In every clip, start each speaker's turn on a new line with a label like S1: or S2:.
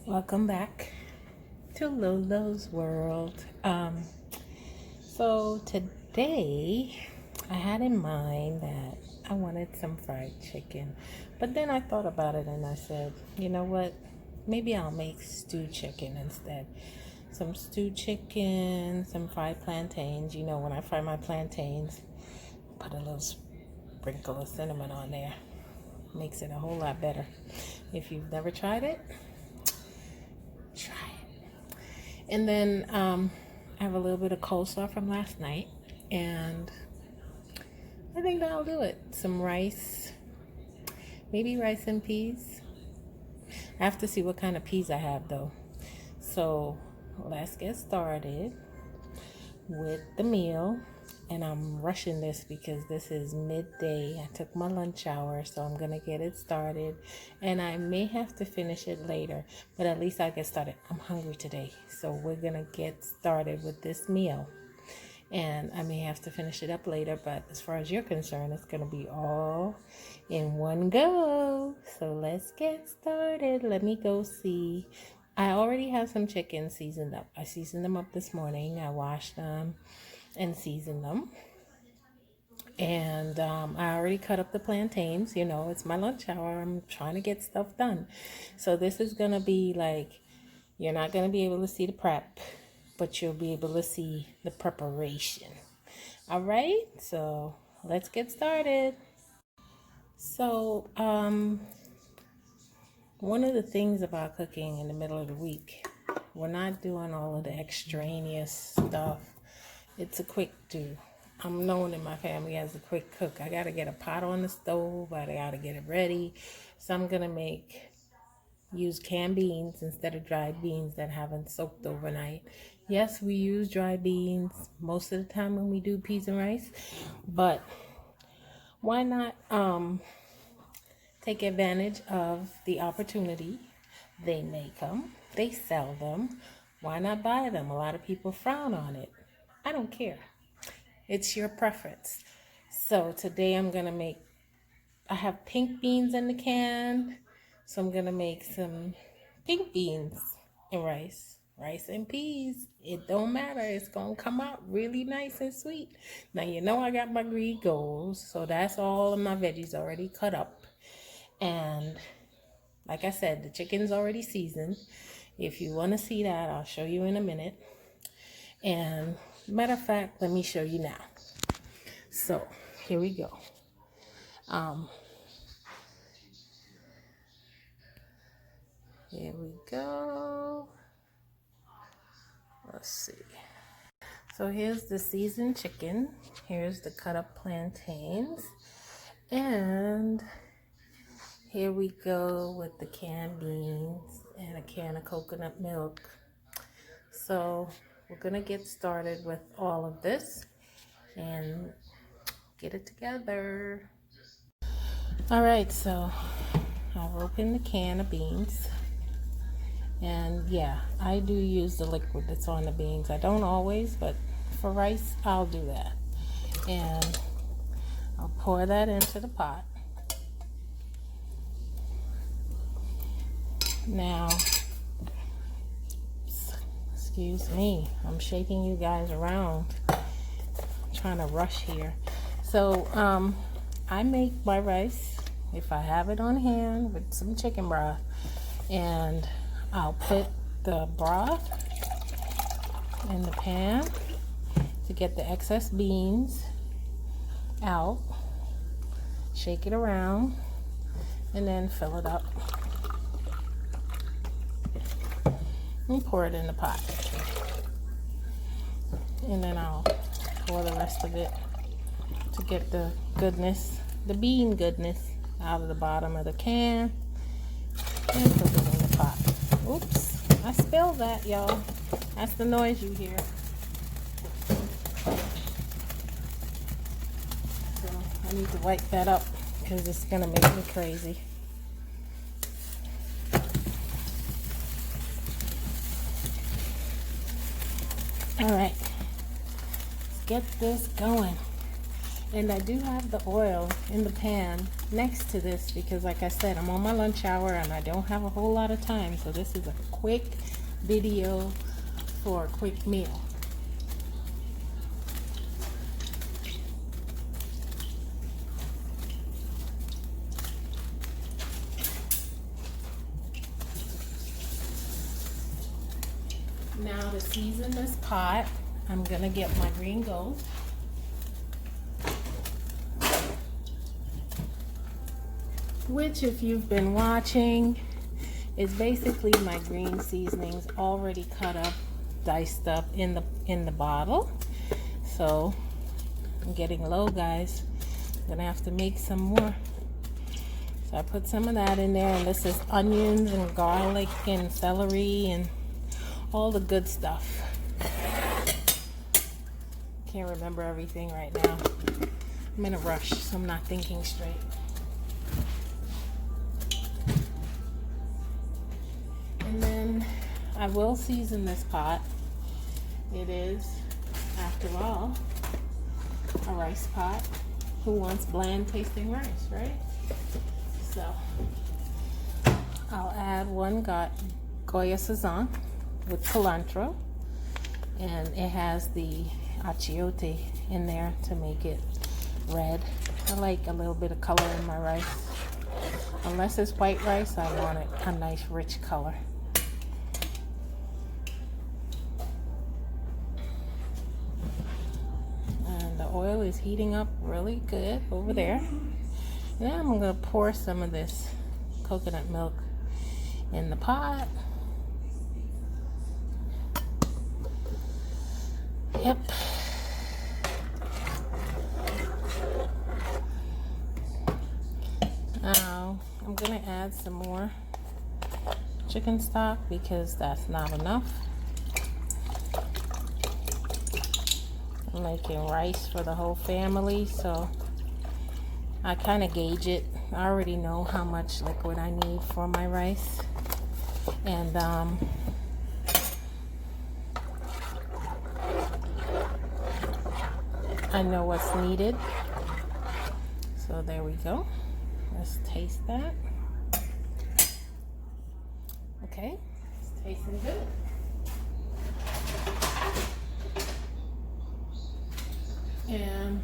S1: Welcome back to Lolo's World. So today I had in mind that I wanted some fried chicken, but then I thought about it and I said, you know what? Maybe I'll make stewed chicken instead. Some stewed chicken, some fried plantains. You know, when I fry my plantains, put a little sprinkle of cinnamon on there. Makes it a whole lot better. If you've never tried it, try it. And then I have a little bit of coleslaw from last night, and I think that'll do it. Some rice, maybe rice and peas. I have to see what kind of peas I have though. So let's get started with the meal. And I'm rushing this because this is midday. I took my lunch hour, so I'm gonna get it started, and I may have to finish it later, but at least I get started. I'm hungry today, so we're gonna get started with this meal, and I may have to finish it up later, but as far as you're concerned, it's gonna be all in one go. So let's get started. Let me go see. I already have some chicken seasoned up. I seasoned them up this morning. I washed them and season them, and I already cut up the plantains. You know, it's my lunch hour. I'm trying to get stuff done, so this is gonna be like, you're not gonna be able to see the prep, but you'll be able to see the preparation. All right, so let's get started. So one of the things about cooking in the middle of the week, we're not doing all of the extraneous stuff. It's a quick do. I'm known in my family as a quick cook. I gotta get a pot on the stove. I gotta get it ready. So I'm gonna use canned beans instead of dried beans that haven't soaked overnight. Yes, we use dry beans most of the time when we do peas and rice, but why not take advantage of the opportunity? They make them, they sell them. Why not buy them? A lot of people frown on it. I don't care. It's your preference. So today I have pink beans in the can. So I'm going to make some pink beans and rice and peas. It don't matter. It's going to come out really nice and sweet. Now, you know, I got my green goals. So that's all of my veggies already cut up. And like I said, the chicken's already seasoned. If you want to see that, I'll show you in a minute. And matter of fact, let me show you now. So here we go. Here we go. Let's see. So here's the seasoned chicken. Here's the cut up plantains. And here we go with the canned beans and a can of coconut milk. So we're gonna get started with all of this and get it together. All right, so I'll open the can of beans, and yeah, I do use the liquid that's on the beans. I don't always, but for rice I'll do that, and I'll pour that into the pot. Now, excuse me, I'm shaking you guys around. I'm trying to rush here. So I make my rice, if I have it on hand, with some chicken broth, and I'll put the broth in the pan to get the excess beans out, shake it around, and then fill it up and pour it in the pot. And then I'll pour the rest of it to get the goodness, the bean goodness, out of the bottom of the can, and put it in the pot. Oops, I spilled that, y'all. That's the noise you hear. So I need to wipe that up because it's gonna make me crazy. All right, let's get this going. And I do have the oil in the pan next to this because, like I said, I'm on my lunch hour and I don't have a whole lot of time. So this is a quick video for a quick meal. Now to season this pot, I'm gonna get my green gold. Which, if you've been watching, is basically my green seasonings already cut up, diced up in the bottle. So I'm getting low, guys. I'm gonna have to make some more. So I put some of that in there, and this is onions and garlic and celery and all the good stuff. Can't remember everything right now. I'm in a rush, so I'm not thinking straight. And then I will season this pot. It is, after all, a rice pot. Who wants bland tasting rice, right? So I'll add one Goya Sazon with cilantro, and it has the achiote in there to make it red. I like a little bit of color in my rice. Unless it's white rice, I want it a nice rich color. And the oil is heating up really good over there. Now I'm going to pour some of this coconut milk in the pot. Yep. Now I'm gonna add some more chicken stock because that's not enough. I'm making rice for the whole family, so I kind of gauge it. I already know how much liquid I need for my rice, and I know what's needed. So there we go. Let's taste that. Okay, it's tasting good. And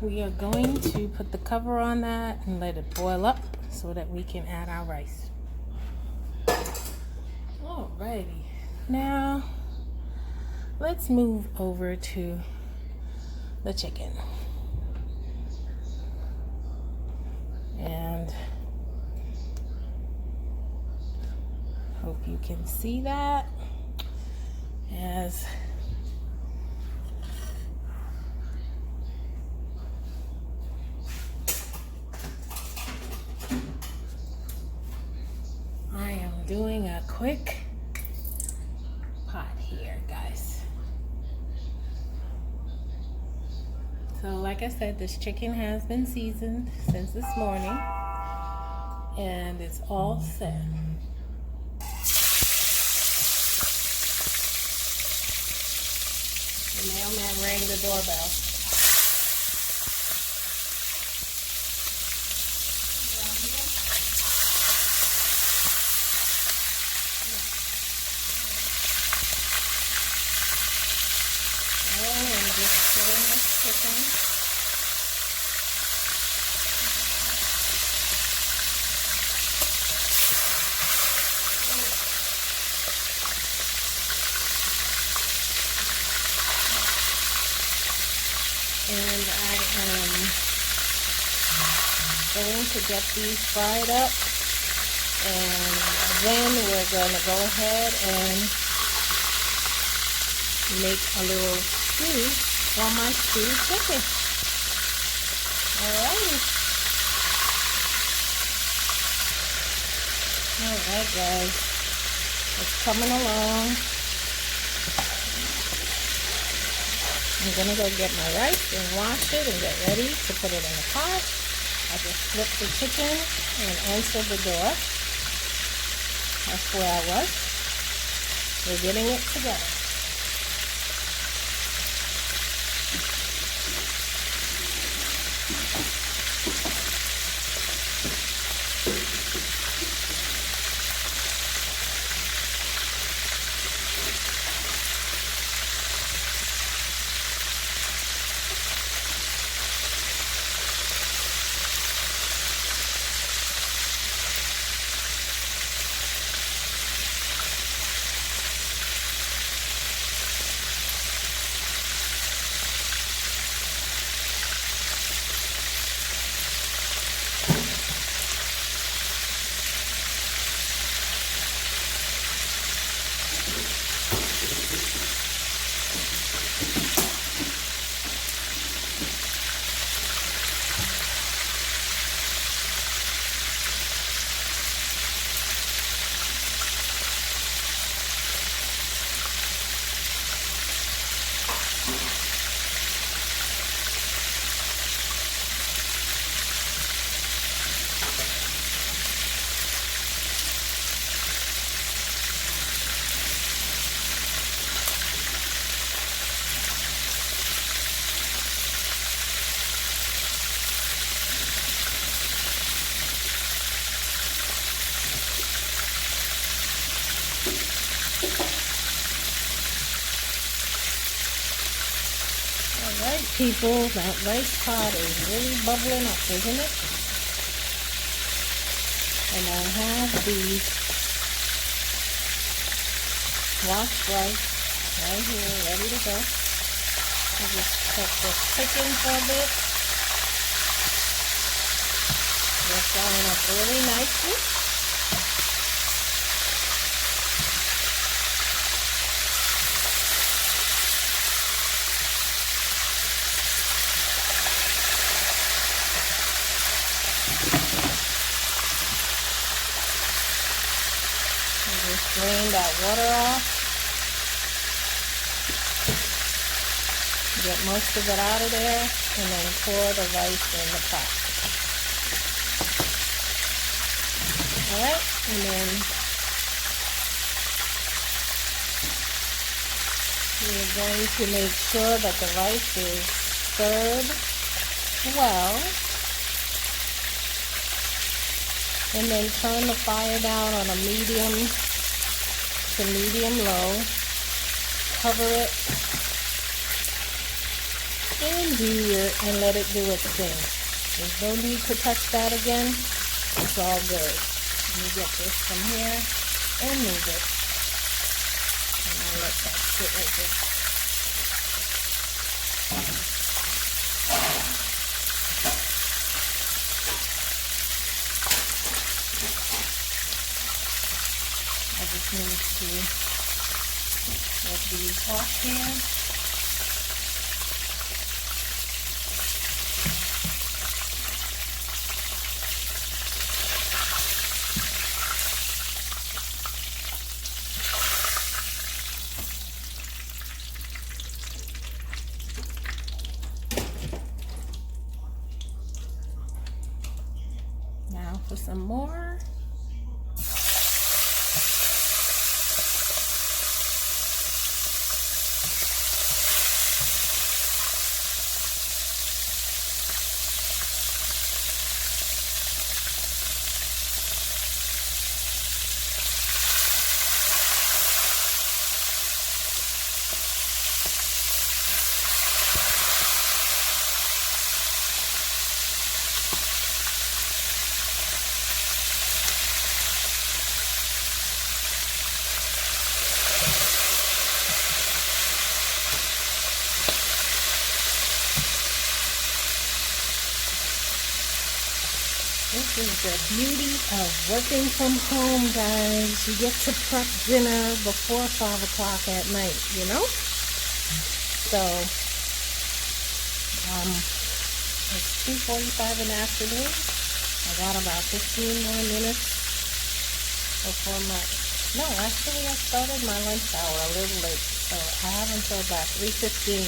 S1: we are going to put the cover on that and let it boil up so that we can add our rice. Alrighty, now let's move over to the chicken. And hope you can see that as I am doing a quick pot here, guys. So like I said, this chicken has been seasoned since this morning, and it's all set. The mailman rang the doorbell. Oh, and just putting this chicken. And I am going to get these fried up, and then we're going to go ahead and make a little stew for my stewed chicken. Alrighty. Alright, guys, it's coming along. I'm gonna go get my rice and wash it and get ready to put it in the pot. I just flipped the chicken and answered the door. That's where I was. We're getting it together. people, that rice pot is really bubbling up, isn't it? And I have these washed rice right here, ready to go. I just cook the chicken for a bit. They're frying up really nicely. Just drain that water off. Get most of it out of there, and then pour the rice in the pot. Alright, and then we're going to make sure that the rice is stirred well. And then turn the fire down on a medium to medium low. Cover it and let it do its thing. There's no need to touch that again. It's all good. Let me get this from here and move it. And I'll let that sit right there. I just need to get these off here. Now for some more. This is the beauty of working from home, guys. You get to prep dinner before 5 o'clock at night, you know? So, it's 2:45 in the afternoon. I got about 15 more minutes before no, actually I started my lunch hour a little late. So I have until about 3:15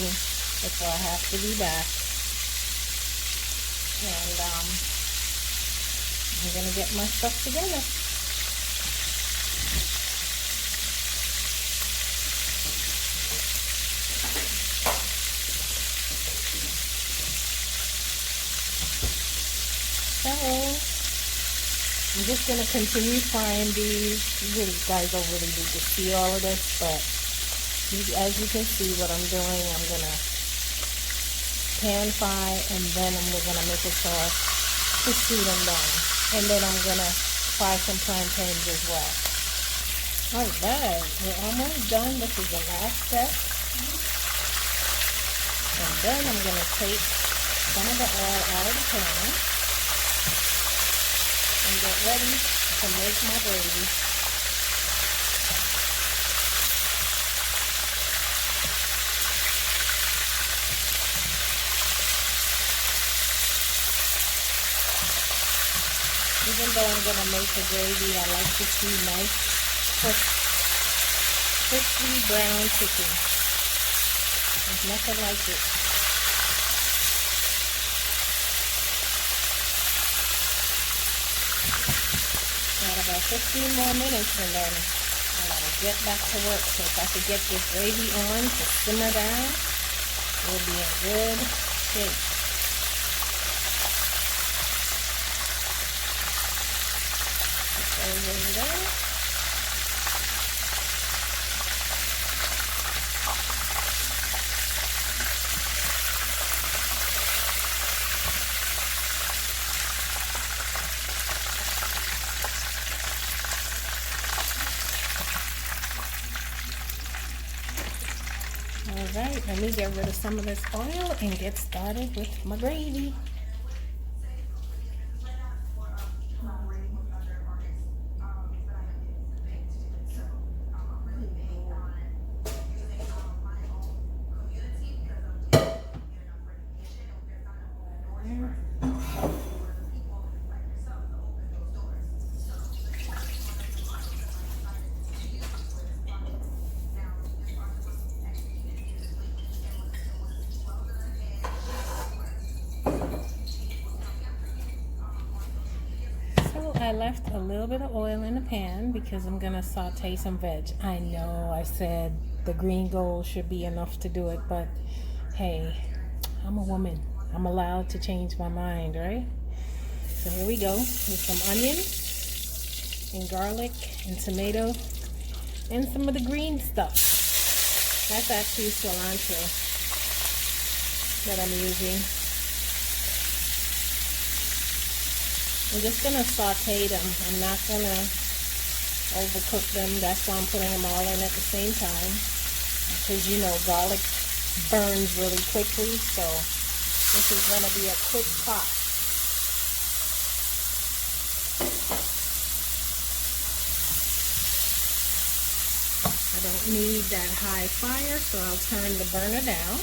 S1: before I have to be back. And, I'm going to get my stuff together. So, I'm just going to continue frying these. You guys don't really need to see all of this, but as you can see what I'm doing, I'm going to pan fry, and then we're going to make a sauce to steam them down. And then I'm going to fry some plantains as well. Alright, we're almost done. This is the last step. And then I'm going to take some of the oil out of the pan and get ready to make my gravy. Even though I'm going to make the gravy, I like to see nice, crispy brown chicken. There's nothing like it. Got about 15 more minutes and then I'm going to get back to work. So if I could get this gravy on to simmer down, we'll be in good shape. Over there. Alright, let me get rid of some of this oil and get started with my gravy. I left a little bit of oil in the pan because I'm gonna saute some veg. I know I said the green gold should be enough to do it, but hey, I'm a woman. I'm allowed to change my mind, right? So here we go with some onions and garlic and tomato and some of the green stuff. That's actually cilantro that I'm using. I'm just going to saute them. I'm not going to overcook them. That's why I'm putting them all in at the same time. Because you know garlic burns really quickly. So this is going to be a quick pot. I don't need that high fire, so I'll turn the burner down.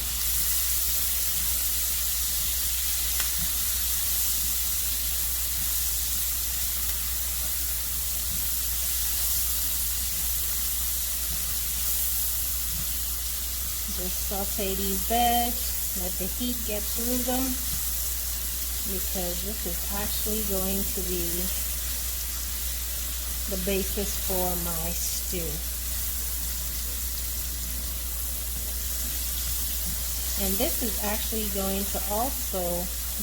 S1: Just saute these veg, let the heat get through them, because this is actually going to be the basis for my stew. And this is actually going to also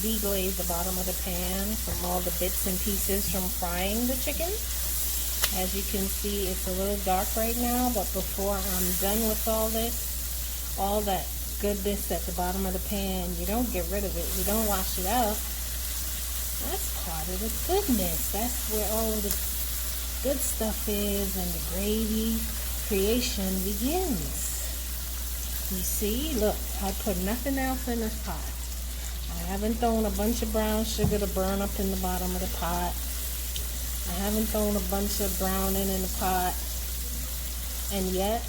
S1: deglaze the bottom of the pan from all the bits and pieces from frying the chicken. As you can see, it's a little dark right now, but before I'm done with all this, all that goodness at the bottom of the pan, you don't get rid of it. You don't wash it out. That's part of the goodness. That's where all of the good stuff is, and the gravy creation begins. You see, look, I put nothing else in this pot. I haven't thrown a bunch of brown sugar to burn up in the bottom of the pot. I haven't thrown a bunch of browning in the pot. And yet,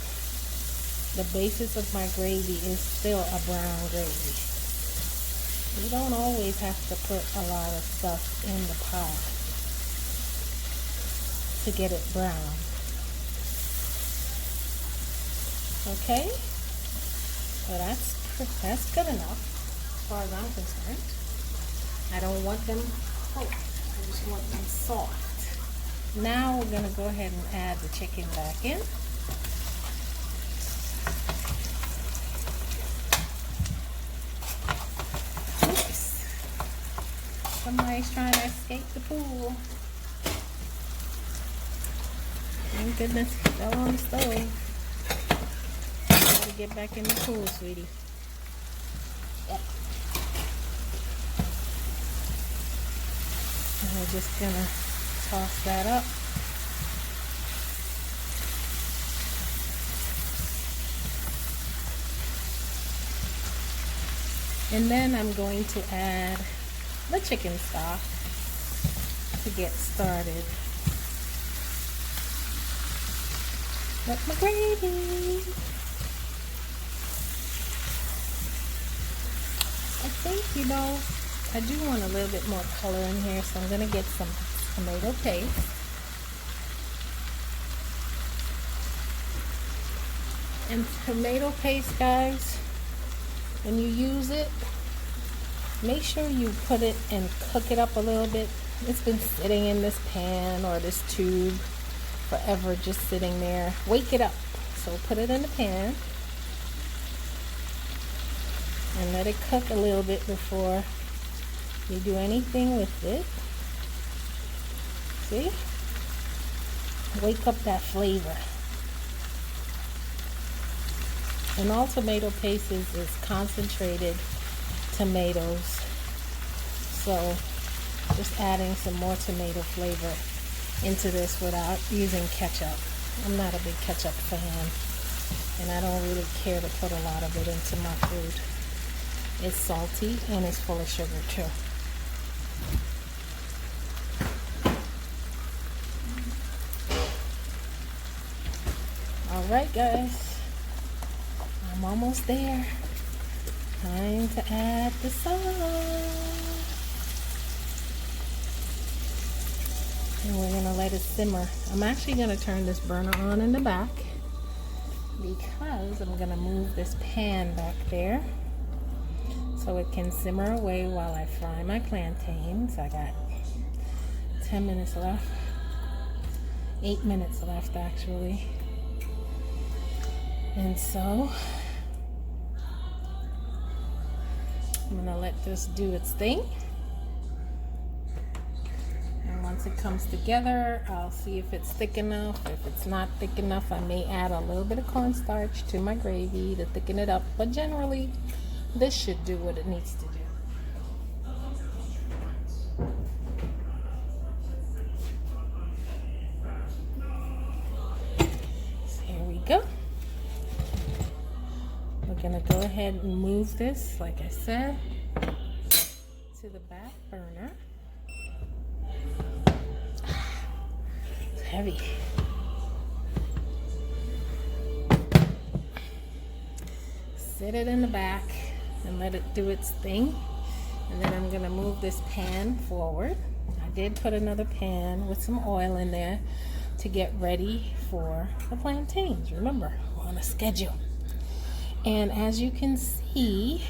S1: the basis of my gravy is still a brown gravy. You don't always have to put a lot of stuff in the pot to get it brown. Okay? So that's good enough as far as I'm concerned. I don't want them cooked. I just want them soft. Now we're going to go ahead and add the chicken back in. Somebody's trying to escape the pool. Thank goodness, he fell on the stove. Gotta get back in the pool, sweetie. Yep. And we're just gonna toss that up. And then I'm going to add the chicken stock to get started. With my gravy. I think, I do want a little bit more color in here, so I'm going to get some tomato paste. And tomato paste, guys, when you use it, make sure you put it and cook it up a little bit. It's been sitting in this pan or this tube forever, just sitting there. Wake it up. So put it in the pan and let it cook a little bit before you do anything with it. See? Wake up that flavor. And all tomato paste is concentrated tomatoes, so just adding some more tomato flavor into this without using ketchup. I'm not a big ketchup fan. and I don't really care to put a lot of it into my food. It's salty and it's full of sugar too. Alright guys, I'm almost there. Time to add the sauce. And we're gonna let it simmer. I'm actually gonna turn this burner on in the back because I'm gonna move this pan back there so it can simmer away while I fry my plantains. I got 10 minutes left. 8 minutes left actually. And so I'm gonna let this do its thing. And once it comes together, I'll see if it's thick enough. If it's not thick enough, I may add a little bit of cornstarch to my gravy to thicken it up. But generally, this should do what it needs to do. So here we go. We're gonna go ahead and move this, like I said, to the back burner. It's heavy. Set it in the back and let it do its thing. And then I'm gonna move this pan forward. I did put another pan with some oil in there to get ready for the plantains. Remember, we're on a schedule. And as you can see,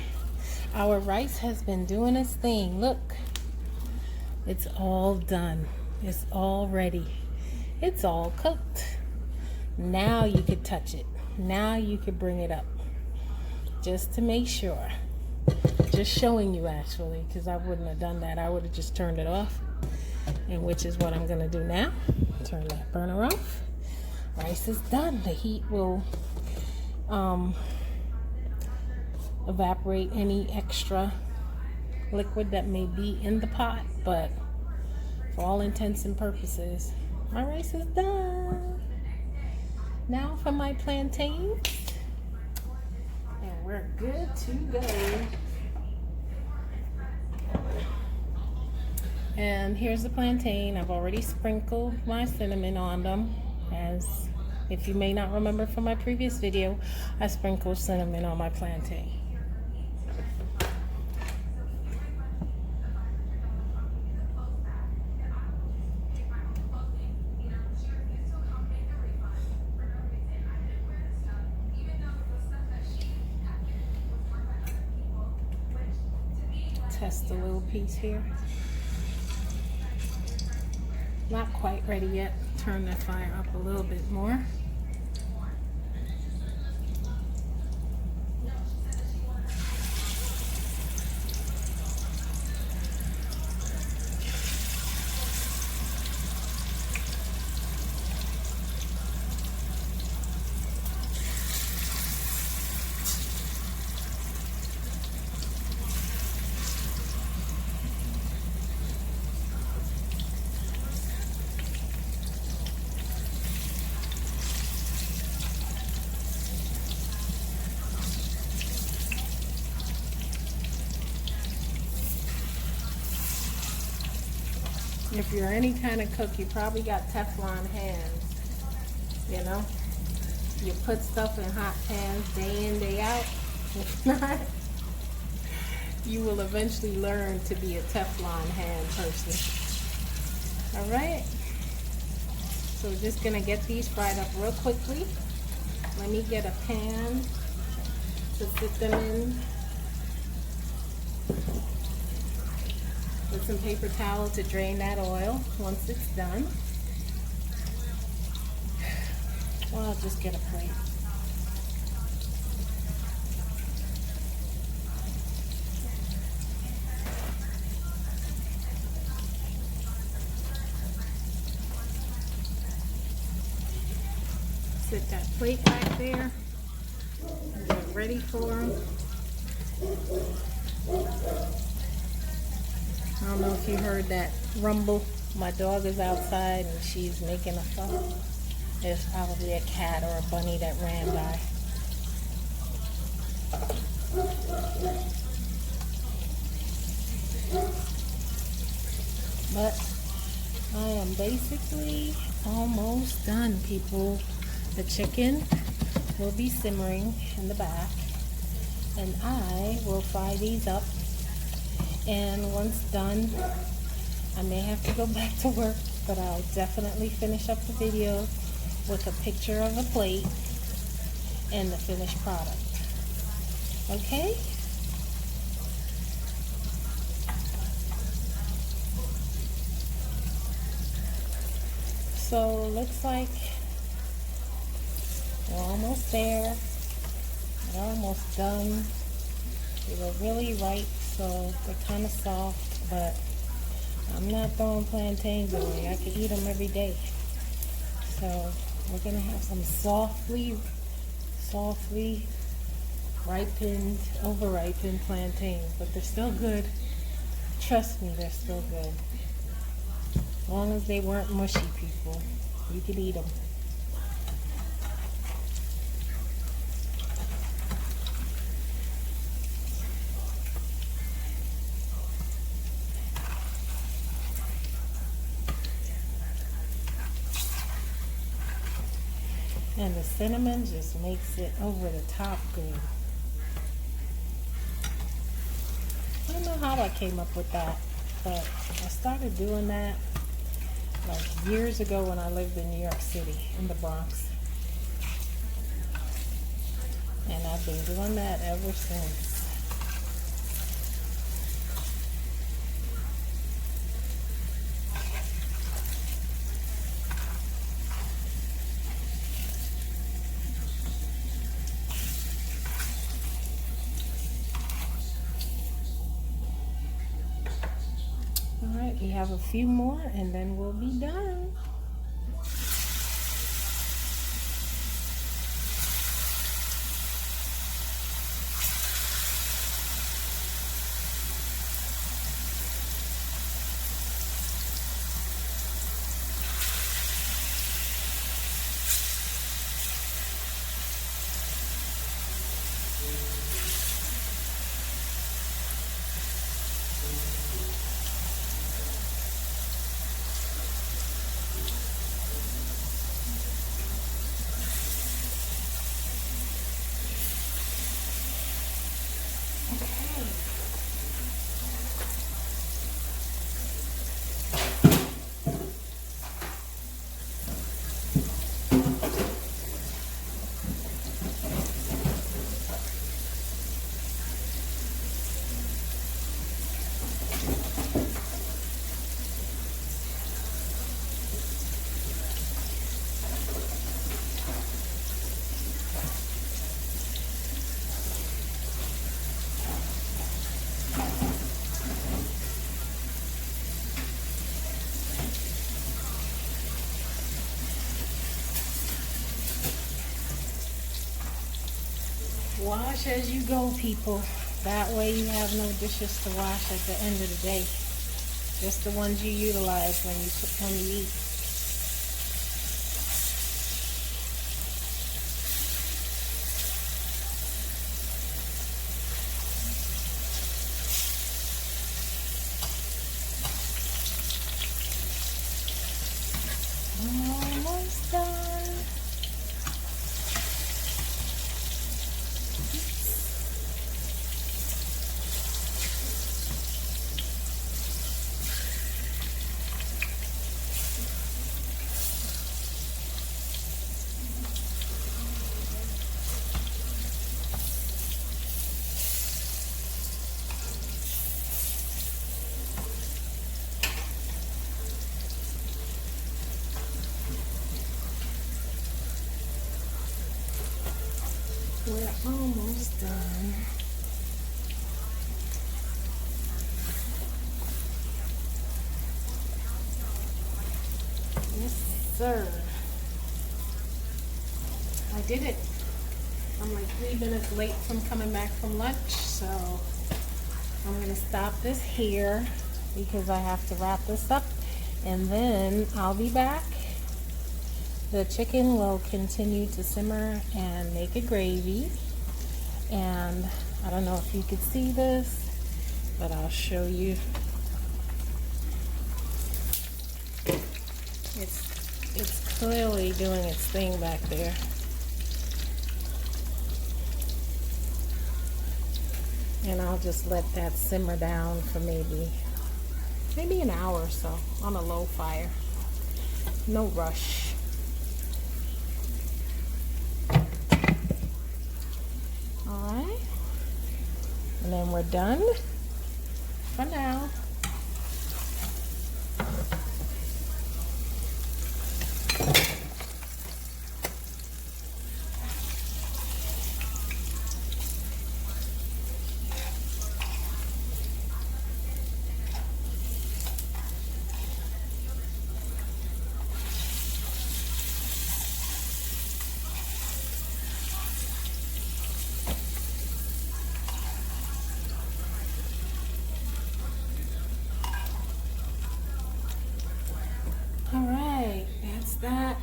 S1: our rice has been doing its thing. Look, it's all done. It's all ready. It's all cooked. Now you could touch it. Now you could bring it up. Just to make sure. Just showing you actually, because I wouldn't have done that. I would have just turned it off. And which is what I'm going to do now. Turn that burner off. Rice is done. The heat will evaporate any extra liquid that may be in the pot, but for all intents and purposes, my rice is done. Now for my plantains, and we're good to go. And here's the plantain. I've already sprinkled my cinnamon on them, as if you may not remember from my previous video, I sprinkled cinnamon on my plantain. Test a little piece here. Not quite ready yet. Turn that fire up a little bit more. If you're any kind of cook, you probably got Teflon hands, you know? You put stuff in hot pans day in, day out. If not, you will eventually learn to be a Teflon hand person. All right? So we're just gonna get these fried up real quickly. Let me get a pan to sit them in. With some paper towel to drain that oil once it's done. Well, I'll just get a plate. Sit that plate back there and get ready for them. I don't know if you heard that rumble. My dog is outside and she's making a fuss. There's probably a cat or a bunny that ran by. But I am basically almost done, people. The chicken will be simmering in the back, and I will fry these up. And once done, I may have to go back to work, but I'll definitely finish up the video with a picture of a plate and the finished product. Okay? So looks like we're almost there. We're almost done. They were really ripe, so they're kind of soft, but I'm not throwing plantains away. I could eat them every day. So we're gonna have some softly ripened, over-ripened plantains, but they're still good. Trust me, they're still good. As long as they weren't mushy, people, you could eat them. And the cinnamon just makes it over the top good. I don't know how I came up with that, but I started doing that like years ago when I lived in New York City, in the Bronx. And I've been doing that ever since. Alright, we have a few more and then we'll be done. Wash as you go, people. That way you have no dishes to wash at the end of the day. Just the ones you utilize when you eat. Almost done. We're almost done. Yes, sir. I did it. I'm like 3 minutes late from coming back from lunch, so I'm going to stop this here because I have to wrap this up, and then I'll be back The chicken will continue to simmer and make a gravy. And I don't know if you could see this, but I'll show you. It's clearly doing its thing back there. And I'll just let that simmer down for maybe an hour or so on a low fire. No rush. Alright. And then we're done for now. Alright, that's that.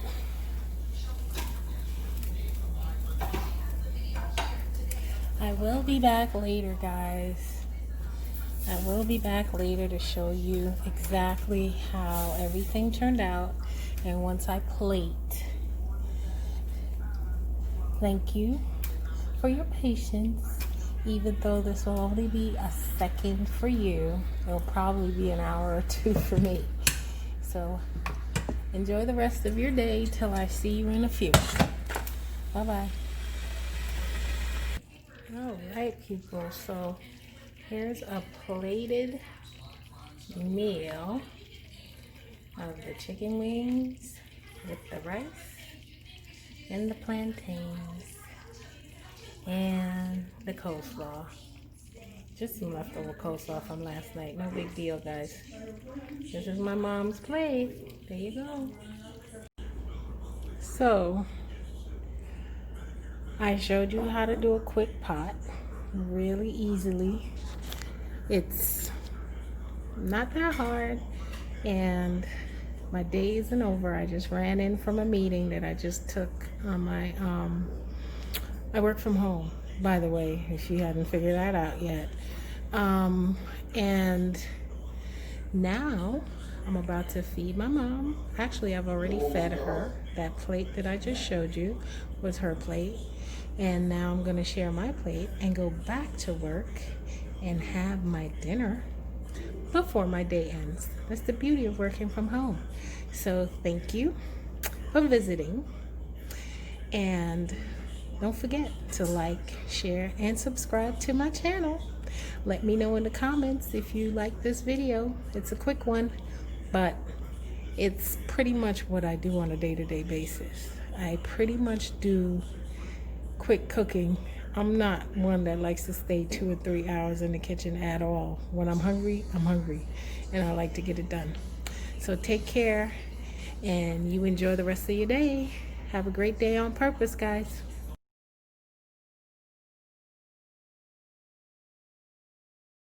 S1: I will be back later, guys. I will be back later to show you exactly how everything turned out. And once I plate, thank you for your patience. Even though this will only be a second for you, it'll probably be an hour or two for me. So enjoy the rest of your day till I see you in a few. Bye-bye. All right, people. So here's a plated meal of the chicken wings with the rice and the plantains and the coleslaw. Just some leftover coleslaw from last night. No big deal, guys. This is my mom's plate. There you go. So, I showed you how to do a quick pot really easily. It's not that hard, and my day isn't over. I just ran in from a meeting that I just took on my I work from home, by the way, if you hadn't figured that out yet. And now I'm about to feed my mom. Actually, I've already fed her. That plate that I just showed you was her plate. And now I'm going to share my plate and go back to work and have my dinner before my day ends. That's the beauty of working from home. So thank you for visiting. And don't forget to like, share, and subscribe to my channel. Let me know in the comments if you like this video. It's a quick one, but it's pretty much what I do on a day-to-day basis. I pretty much do quick cooking. I'm not one that likes to stay 2 or 3 hours in the kitchen at all. When I'm hungry, and I like to get it done. So take care, and you enjoy the rest of your day. Have a great day on purpose, guys.